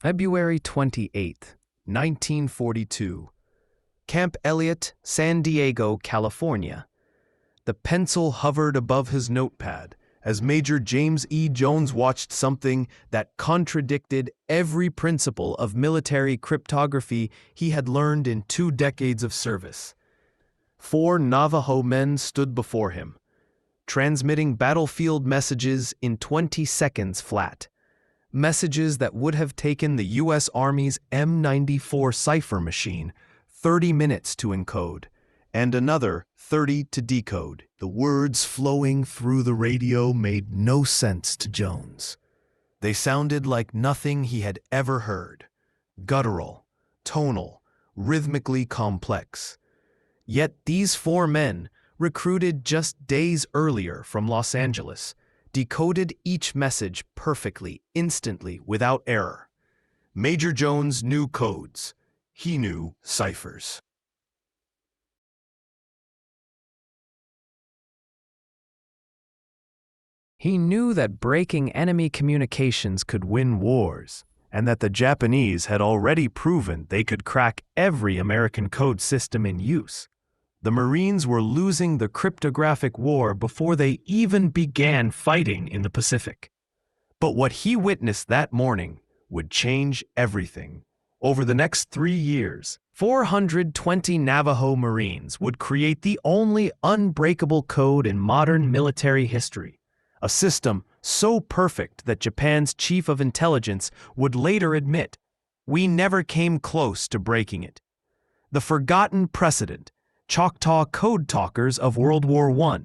February 28, 1942. Camp Elliott, San Diego, California. The pencil hovered above his notepad as Major James E. Jones watched something that contradicted every principle of military cryptography he had learned in 2 decades of service. 4 Navajo men stood before him, transmitting battlefield messages in 20 seconds flat. Messages that would have taken the U.S. Army's M94 cipher machine 30 minutes to encode, and another 30 to decode. The words flowing through the radio made no sense to Jones. They sounded like nothing he had ever heard. Guttural, tonal, rhythmically complex. Yet these 4 men, recruited just days earlier from Los Angeles, decoded each message perfectly, instantly, without error. Major Jones knew codes. He knew ciphers. He knew that breaking enemy communications could win wars, and that the Japanese had already proven they could crack every American code system in use. The Marines were losing the cryptographic war before they even began fighting in the Pacific. But what he witnessed that morning would change everything. Over the next 3 years, 420 Navajo Marines would create the only unbreakable code in modern military history, a system so perfect that Japan's chief of intelligence would later admit, "We never came close to breaking it." The forgotten precedent, Choctaw Code Talkers of World War I.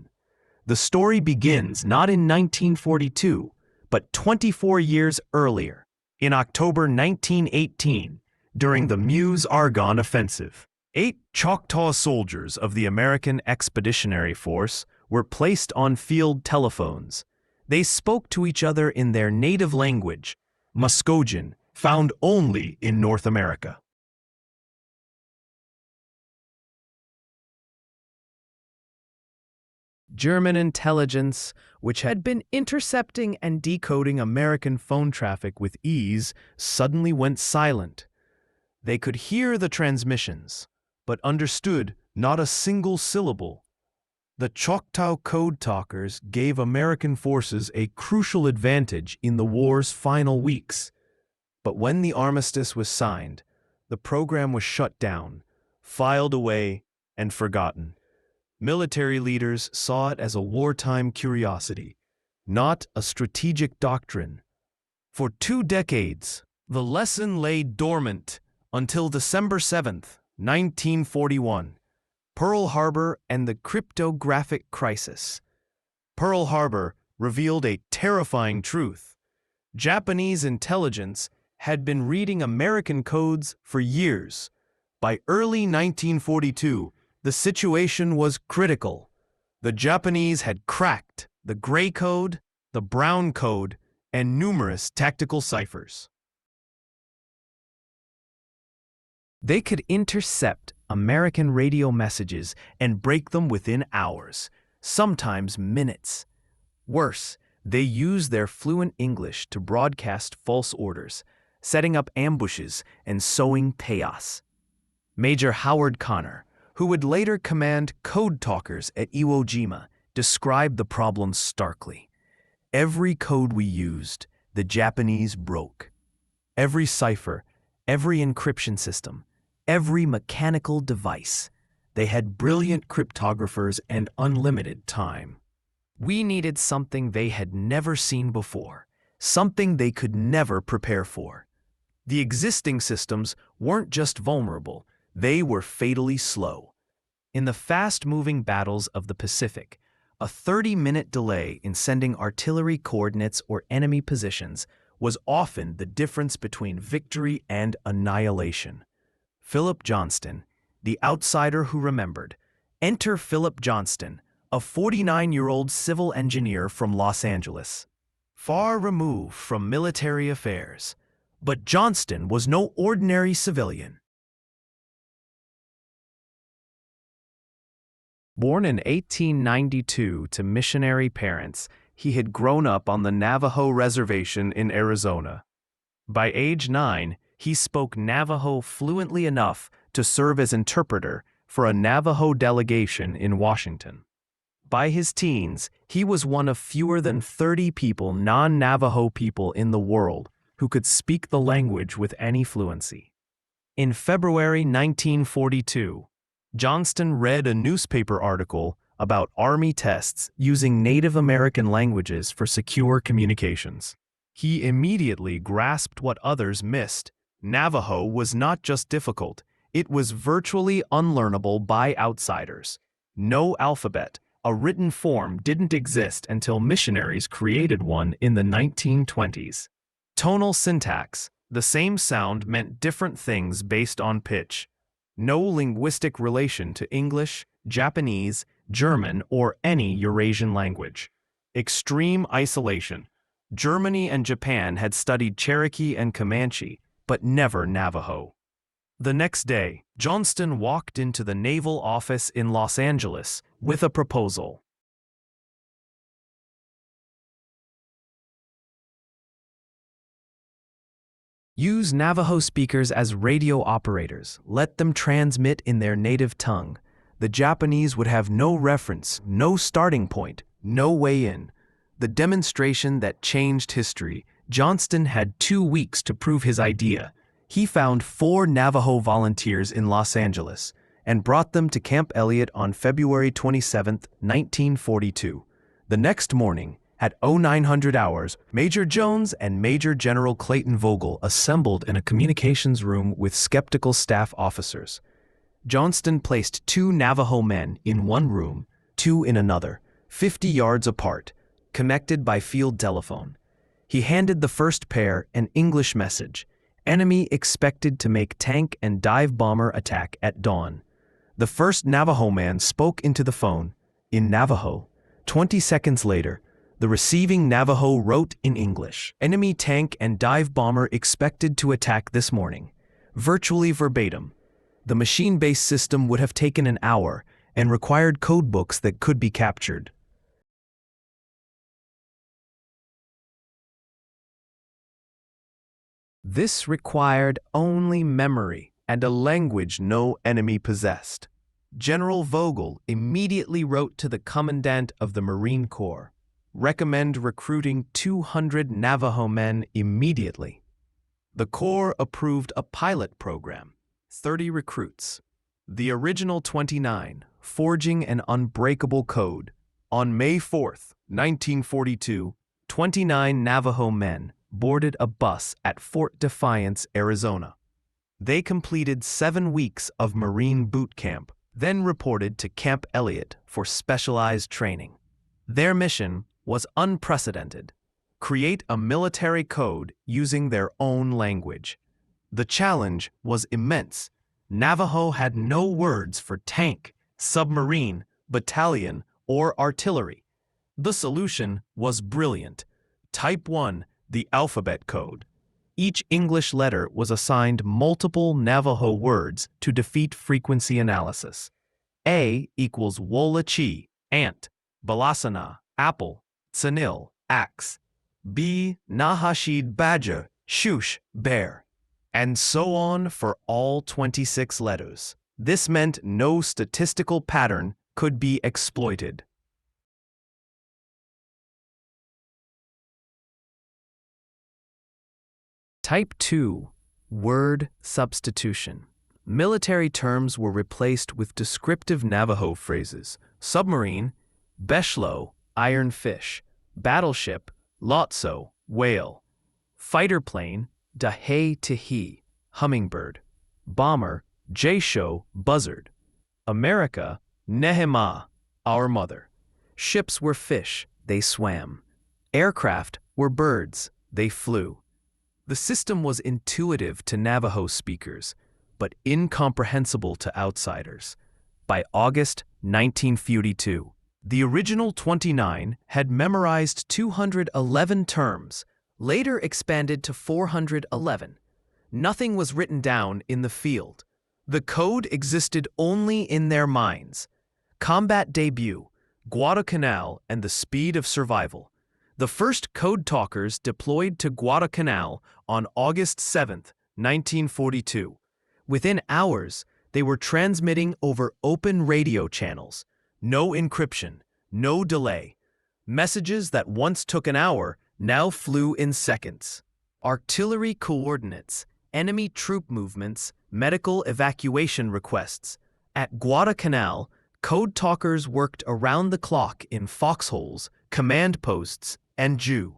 The story begins not in 1942, but 24 years earlier, in October 1918, during the Meuse-Argonne Offensive. 8 Choctaw soldiers of the American Expeditionary Force were placed on field telephones. They spoke to each other in their native language, Muskogean, found only in North America. German intelligence, which had been intercepting and decoding American phone traffic with ease, suddenly went silent. They could hear the transmissions, but understood not a single syllable. The Choctaw Code Talkers gave American forces a crucial advantage in the war's final weeks. But when the armistice was signed, the program was shut down, filed away, and forgotten. Military leaders saw it as a wartime curiosity, not a strategic doctrine. For 2 decades, the lesson lay dormant until December 7, 1941, Pearl Harbor and the cryptographic crisis. Pearl Harbor revealed a terrifying truth. Japanese intelligence had been reading American codes for years. By early 1942, the situation was critical. The Japanese had cracked the gray code, the brown code, and numerous tactical ciphers. They could intercept American radio messages and break them within hours, sometimes minutes. Worse, they used their fluent English to broadcast false orders, setting up ambushes and sowing chaos. Major Howard Connor, who would later command Code Talkers at Iwo Jima, described the problem starkly. Every code we used, the Japanese broke. Every cipher, every encryption system, every mechanical device. They had brilliant cryptographers and unlimited time. We needed something they had never seen before, something they could never prepare for. The existing systems weren't just vulnerable, they were fatally slow. In the fast-moving battles of the Pacific, a 30-minute delay in sending artillery coordinates or enemy positions was often the difference between victory and annihilation. Philip Johnston, the outsider who remembered. Enter Philip Johnston, a 49-year-old civil engineer from Los Angeles. Far removed from military affairs, but Johnston was no ordinary civilian. Born in 1892 to missionary parents, he had grown up on the Navajo Reservation in Arizona. By age 9, he spoke Navajo fluently enough to serve as interpreter for a Navajo delegation in Washington. By his teens, he was one of fewer than 30 non-Navajo people in the world who could speak the language with any fluency. In February 1942, Johnston read a newspaper article about Army tests using Native American languages for secure communications. He immediately grasped what others missed. Navajo was not just difficult, it was virtually unlearnable by outsiders. No alphabet, a written form, didn't exist until missionaries created one in the 1920s. Tonal syntax, the same sound meant different things based on pitch. No linguistic relation to English, Japanese, German, or any Eurasian language. Extreme isolation. Germany and Japan had studied Cherokee and Comanche, but never Navajo. The next day, Johnston walked into the Naval office in Los Angeles with a proposal. Use Navajo speakers as radio operators. Let them transmit in their native tongue. The Japanese would have no reference, no starting point, no way in. The demonstration that changed history. Johnston had 2 weeks to prove his idea. He found 4 Navajo volunteers in Los Angeles and brought them to Camp Elliott on February 27, 1942. The next morning, at 0900 hours, Major Jones and Major General Clayton Vogel assembled in a communications room with skeptical staff officers. Johnston placed 2 Navajo men in one room, 2 in another, 50 yards apart, connected by field telephone. He handed the first pair an English message. Enemy expected to make tank and dive bomber attack at dawn. The first Navajo man spoke into the phone, in Navajo. 20 seconds later, the receiving Navajo wrote in English, "Enemy tank and dive bomber expected to attack this morning." Virtually verbatim. The machine-based system would have taken an hour and required codebooks that could be captured. This required only memory and a language no enemy possessed. General Vogel immediately wrote to the Commandant of the Marine Corps, "Recommend recruiting 200 Navajo men immediately." The Corps approved a pilot program, 30 recruits. The original 29, forging an unbreakable code. On May 4, 1942, 29 Navajo men boarded a bus at Fort Defiance, Arizona. They completed 7 weeks of Marine boot camp, then reported to Camp Elliott for specialized training. Their mission was unprecedented: create a military code using their own language. The challenge was immense. Navajo had no words for tank, submarine, battalion, or artillery. The solution was brilliant. Type 1, the alphabet code. Each English letter was assigned multiple Navajo words to defeat frequency analysis. A equals Wolachi, ant, Balasana, apple, Tsanil, axe. B, Nahashid, badger, Shush, bear. And so on for all 26 letters. This meant no statistical pattern could be exploited. Type 2, word substitution. Military terms were replaced with descriptive Navajo phrases: submarine, beshlo, iron fish; battleship, lotso, whale; fighter plane, dahe tihi, hummingbird; bomber, jaysho, buzzard; America, Nehema, our mother; ships were fish, they swam; aircraft were birds, they flew. The system was intuitive to Navajo speakers, but incomprehensible to outsiders. By August 1942, the original 29 had memorized 211 terms, later expanded to 411. Nothing was written down in the field. The code existed only in their minds. Combat debut, Guadalcanal and the speed of survival. The first Code Talkers deployed to Guadalcanal on August 7, 1942. Within hours, they were transmitting over open radio channels. No encryption, no delay. Messages that once took an hour now flew in seconds. Artillery coordinates, enemy troop movements, medical evacuation requests. At Guadalcanal, Code Talkers worked around the clock in foxholes, command posts, and Jew.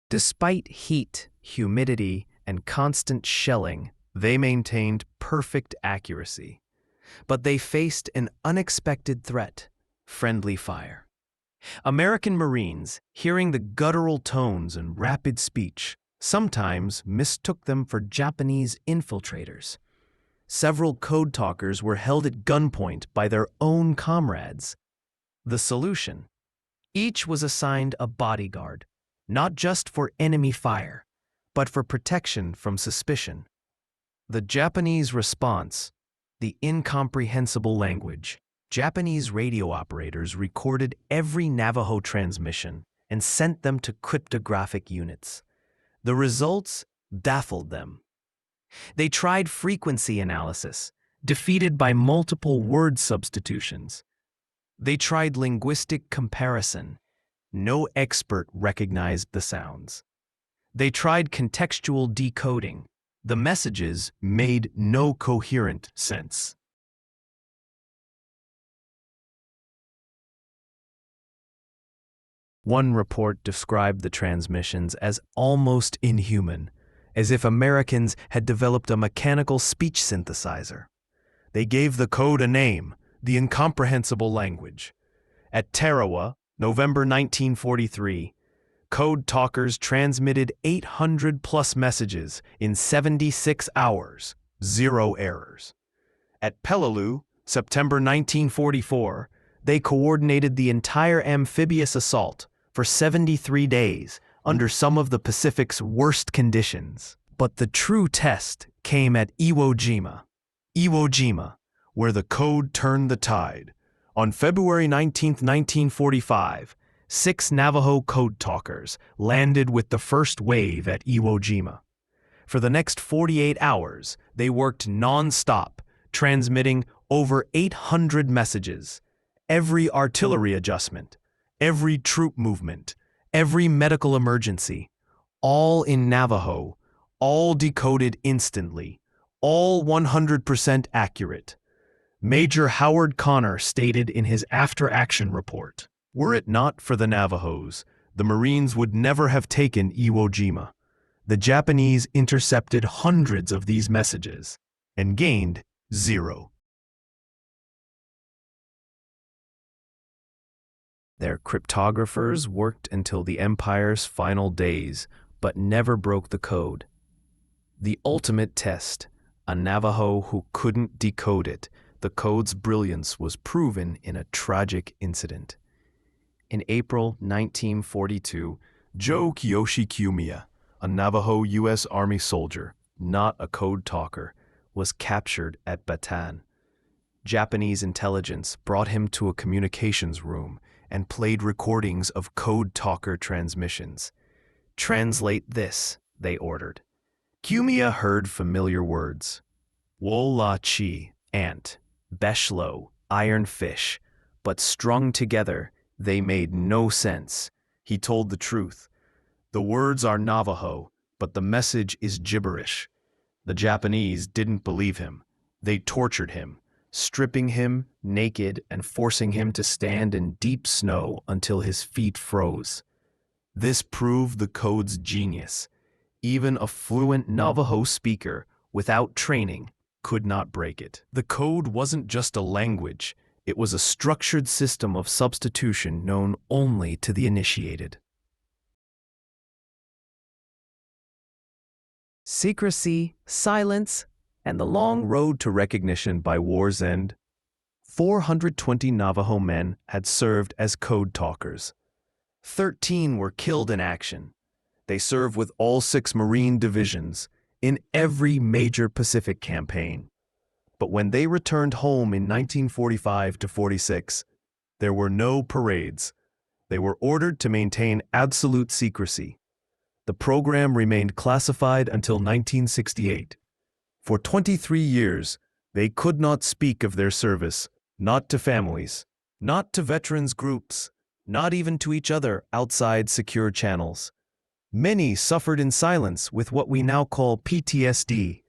Despite heat, humidity, and constant shelling, they maintained perfect accuracy. But they faced an unexpected threat: friendly fire. American Marines, hearing the guttural tones and rapid speech, sometimes mistook them for Japanese infiltrators. Several Code Talkers were held at gunpoint by their own comrades. The solution? Each was assigned a bodyguard, not just for enemy fire, but for protection from suspicion. The Japanese response: the incomprehensible language. Japanese radio operators recorded every Navajo transmission and sent them to cryptographic units. The results baffled them. They tried frequency analysis, defeated by multiple word substitutions. They tried linguistic comparison. No expert recognized the sounds. They tried contextual decoding. The messages made no coherent sense. One report described the transmissions as almost inhuman, as if Americans had developed a mechanical speech synthesizer. They gave the code a name: the incomprehensible language. At Tarawa, November 1943, Code Talkers transmitted 800-plus messages in 76 hours, 0 errors. At Peleliu, September 1944, they coordinated the entire amphibious assault for 73 days under some of the Pacific's worst conditions. But the true test came at Iwo Jima, where the code turned the tide. On February 19, 1945, 6 Navajo Code Talkers landed with the first wave at Iwo Jima. For the next 48 hours, they worked non-stop, transmitting over 800 messages. Every artillery adjustment, every troop movement, every medical emergency, all in Navajo, all decoded instantly, all 100% accurate. Major Howard Connor stated in his after-action report, "Were it not for the Navajos, the Marines would never have taken Iwo Jima. The Japanese intercepted hundreds of these messages and gained 0. Their cryptographers worked until the Empire's final days, but never broke the code. The ultimate test: a Navajo who couldn't decode it. The code's brilliance was proven in a tragic incident. In April 1942, Joe Kiyoshi Kiyomiya, a Navajo U.S. Army soldier, not a Code Talker, was captured at Bataan. Japanese intelligence brought him to a communications room and played recordings of Code Talker transmissions. "Translate this," they ordered. Kiyomiya heard familiar words: Wo-la-chi, ant; Beshlo, iron fish, but strung together, they made no sense. He told the truth. The words are Navajo, but the message is gibberish. The Japanese didn't believe him. They tortured him, stripping him naked and forcing him to stand in deep snow until his feet froze. This proved the code's genius. Even a fluent Navajo speaker, without training, could not break it. The code wasn't just a language, it was a structured system of substitution known only to the initiated. Secrecy, silence, and the long road to recognition by war's end. 420 Navajo men had served as Code Talkers. 13 were killed in action. They served with all 6 Marine divisions in every major Pacific campaign. But when they returned home in 1945 to 46, There were no parades. They were ordered to maintain absolute secrecy. The program remained classified until 1968. For 23 years, they could not speak of their service, not to families, not to veterans groups, not even to each other outside secure channels. Many suffered in silence with what we now call PTSD,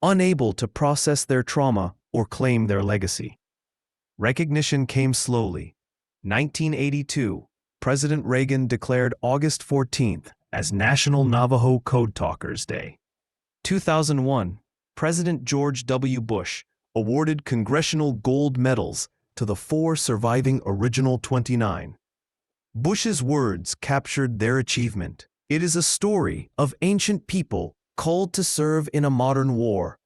unable to process their trauma or claim their legacy. Recognition came slowly. 1982, President Reagan declared August 14th as National Navajo Code Talkers Day. 2001, President George W. Bush awarded congressional gold medals to the 4 surviving original 29. Bush's words captured their achievement. It is a story of ancient people called to serve in a modern war.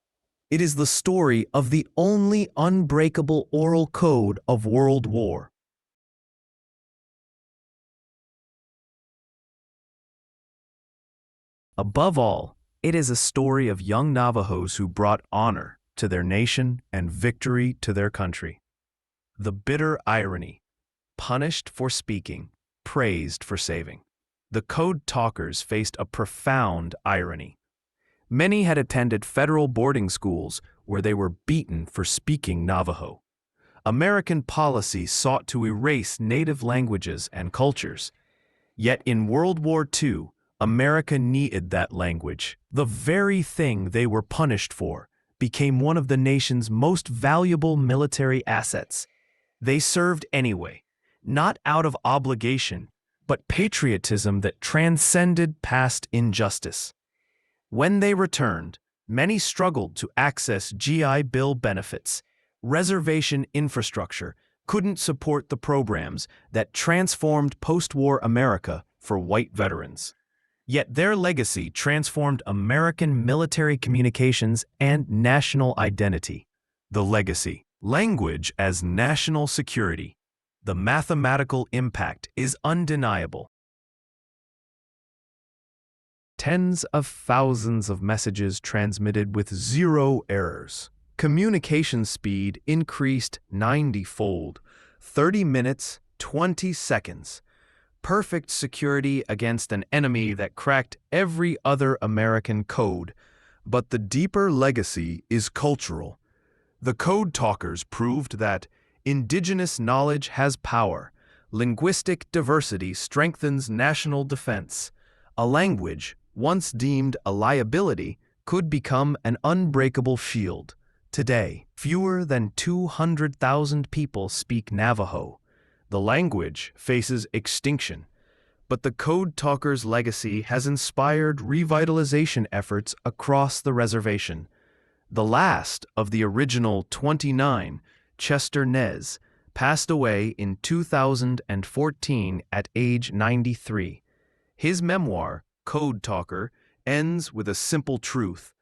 It is the story of the only unbreakable oral code of World War. Above all, it is a story of young Navajos who brought honor to their nation and victory to their country. The bitter irony: punished for speaking, praised for saving. The Code Talkers faced a profound irony. Many had attended federal boarding schools where they were beaten for speaking Navajo. American policy sought to erase native languages and cultures. Yet in World War II, America needed that language. The very thing they were punished for became one of the nation's most valuable military assets. They served anyway, not out of obligation, but patriotism that transcended past injustice. When they returned, many struggled to access GI Bill benefits. Reservation infrastructure couldn't support the programs that transformed post-war America for white veterans. Yet their legacy transformed American military communications and national identity. The legacy: language as national security. The mathematical impact is undeniable. Tens of thousands of messages transmitted with 0 errors. Communication speed increased 90-fold, 30 minutes, 20 seconds. Perfect security against an enemy that cracked every other American code. But the deeper legacy is cultural. The Code Talkers proved that indigenous knowledge has power. Linguistic diversity strengthens national defense. A language, once deemed a liability, could become an unbreakable shield. Today, fewer than 200,000 people speak Navajo. The language faces extinction, but the Code Talkers' legacy has inspired revitalization efforts across the reservation. The last of the original 29, Chester Nez, passed away in 2014 at age 93. His memoir, Code Talker, ends with a simple truth: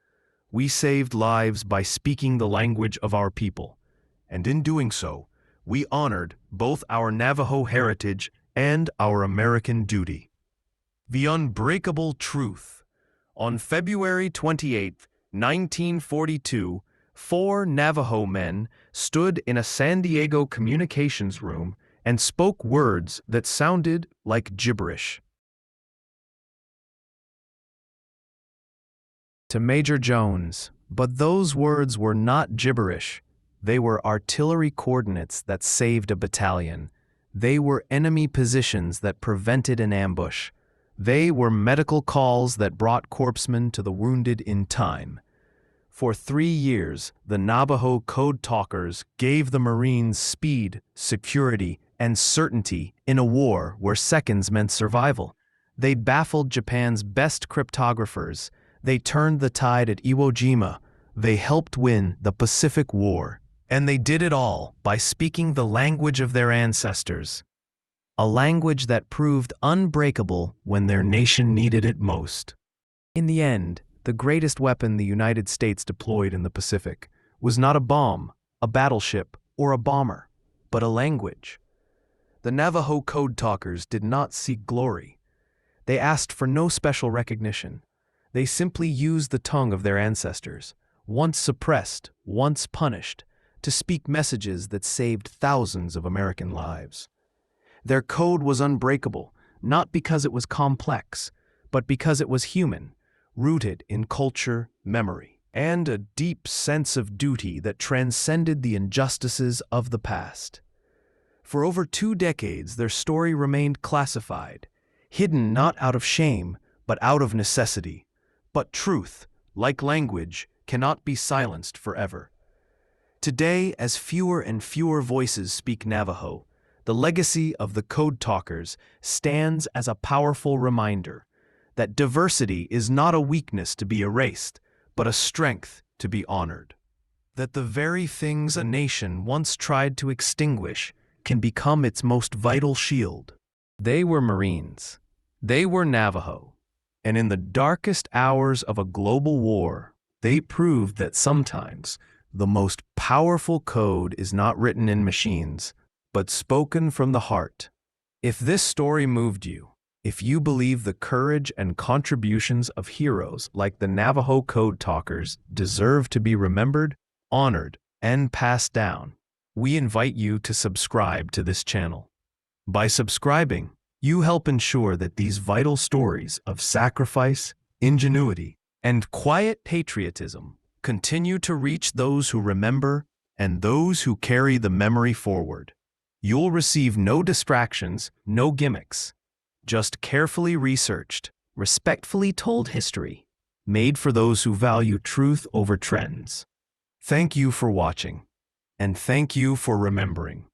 we saved lives by speaking the language of our people, and in doing so, we honored both our Navajo heritage and our American duty. The unbreakable truth. On February 28, 1942, 4 Navajo men stood in a San Diego communications room and spoke words that sounded like gibberish. To Major Jones, but those words were not gibberish. They were artillery coordinates that saved a battalion. They were enemy positions that prevented an ambush. They were medical calls that brought corpsmen to the wounded in time. For 3 years, the Navajo Code Talkers gave the Marines speed, security, and certainty in a war where seconds meant survival. They baffled Japan's best cryptographers. They turned the tide at Iwo Jima. They helped win the Pacific War. And they did it all by speaking the language of their ancestors. A language that proved unbreakable when their nation needed it most. In the end, the greatest weapon the United States deployed in the Pacific was not a bomb, a battleship, or a bomber, but a language. The Navajo Code Talkers did not seek glory. They asked for no special recognition. They simply used the tongue of their ancestors, once suppressed, once punished. to speak messages that saved thousands of American lives. Their code was unbreakable, not because it was complex, but because it was human, rooted in culture, memory, and a deep sense of duty that transcended the injustices of the past. For over 2 decades, their story remained classified, hidden not out of shame, but out of necessity. But truth, like language, cannot be silenced forever. Today, as fewer and fewer voices speak Navajo, the legacy of the Code Talkers stands as a powerful reminder that diversity is not a weakness to be erased, but a strength to be honored. That the very things a nation once tried to extinguish can become its most vital shield. They were Marines. They were Navajo. And in the darkest hours of a global war, they proved that sometimes the most powerful code is not written in machines, but spoken from the heart. If this story moved you, if you believe the courage and contributions of heroes like the Navajo Code Talkers deserve to be remembered, honored, and passed down, we invite you to subscribe to this channel. By subscribing, you help ensure that these vital stories of sacrifice, ingenuity, and quiet patriotism continue to reach those who remember and those who carry the memory forward. You'll receive no distractions, no gimmicks, just carefully researched, respectfully told history, made for those who value truth over trends. Thank you for watching, and thank you for remembering.